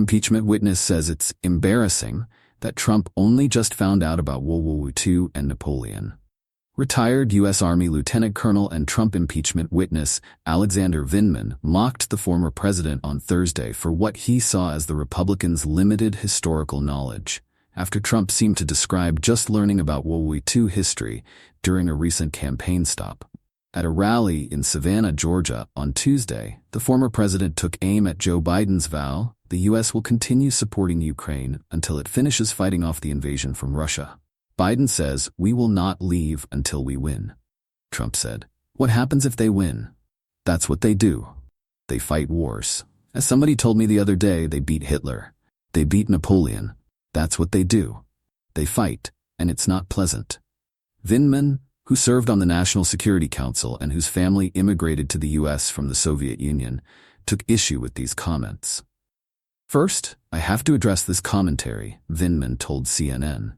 Impeachment witness says it's embarrassing that Trump only just found out about WWII and Napoleon. Retired U.S. Army Lieutenant Colonel and Trump impeachment witness Alexander Vindman mocked the former president on Thursday for what he saw as the Republicans' limited historical knowledge, after Trump seemed to describe just learning about WWII history during a recent campaign stop. At a rally in Savannah, Georgia, on Tuesday, the former president took aim at Joe Biden's vow the U.S. will continue supporting Ukraine until it finishes fighting off the invasion from Russia. Biden says, "We will not leave until we win." Trump said, "What happens if they win? That's what they do. They fight wars. As somebody told me the other day, they beat Hitler. They beat Napoleon. That's what they do. They fight, and it's not pleasant." Vindman, who served on the National Security Council and whose family immigrated to the U.S. from the Soviet Union, took issue with these comments. "First, I have to address this commentary," Vindman told CNN.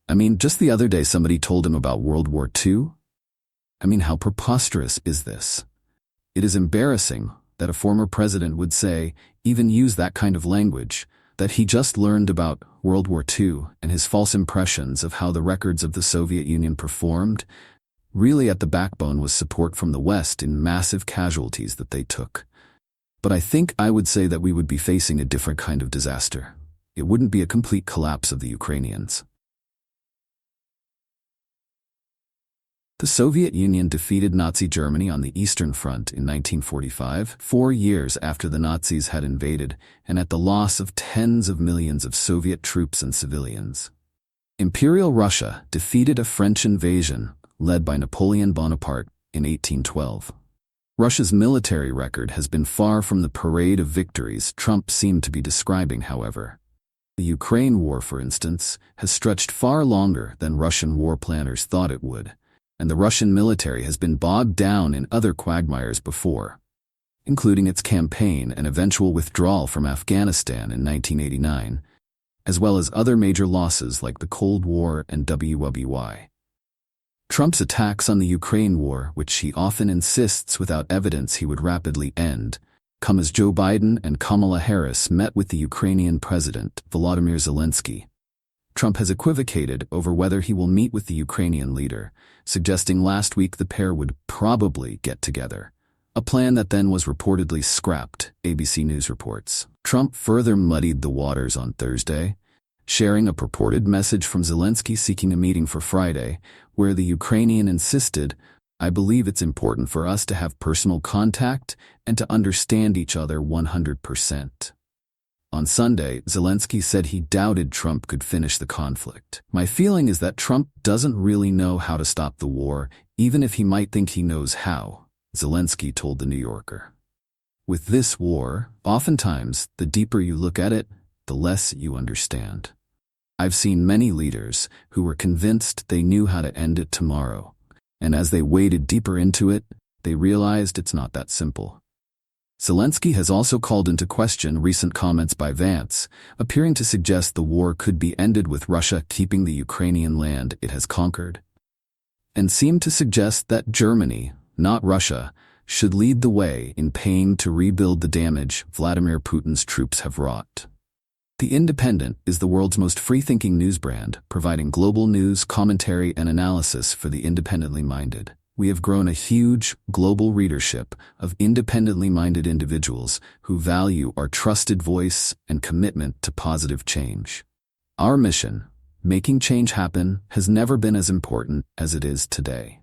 "I mean, just the other day somebody told him about World War II? I mean, how preposterous is this? It is embarrassing that a former president would say, even use that kind of language, that he just learned about World War II and his false impressions of how the records of the Soviet Union performed. Really at the backbone was support from the West in massive casualties that they took. But I think I would say that we would be facing a different kind of disaster. It wouldn't be a complete collapse of the Ukrainians." The Soviet Union defeated Nazi Germany on the Eastern Front in 1945, 4 years after the Nazis had invaded, and at the loss of tens of millions of Soviet troops and civilians. Imperial Russia defeated a French invasion led by Napoleon Bonaparte in 1812. Russia's military record has been far from the parade of victories Trump seemed to be describing, however. The Ukraine war, for instance, has stretched far longer than Russian war planners thought it would, and the Russian military has been bogged down in other quagmires before, including its campaign and eventual withdrawal from Afghanistan in 1989, as well as other major losses like the Cold War and WWII. Trump's attacks on the Ukraine war, which he often insists without evidence he would rapidly end, come as Joe Biden and Kamala Harris met with the Ukrainian President, Volodymyr Zelensky. Trump has equivocated over whether he will meet with the Ukrainian leader, suggesting last week the pair would probably get together, a plan that then was reportedly scrapped, ABC News reports. Trump further muddied the waters on Thursday, sharing a purported message from Zelensky seeking a meeting for Friday, where the Ukrainian insisted, "I believe it's important for us to have personal contact and to understand each other 100%. On Sunday, Zelensky said he doubted Trump could finish the conflict. "My feeling is that Trump doesn't really know how to stop the war, even if he might think he knows how," Zelensky told The New Yorker. With this war, oftentimes, the deeper you look at it, the less you understand. I've seen many leaders who were convinced they knew how to end it tomorrow, and as they waded deeper into it, they realized it's not that simple. Zelensky has also called into question recent comments by Vance, appearing to suggest the war could be ended with Russia keeping the Ukrainian land it has conquered, and seemed to suggest that Germany, not Russia, should lead the way in paying to rebuild the damage Vladimir Putin's troops have wrought. The Independent is the world's most free-thinking news brand, providing global news, commentary, and analysis for the independently minded. We have grown a huge, global readership of independently minded individuals who value our trusted voice and commitment to positive change. Our mission, making change happen, has never been as important as it is today.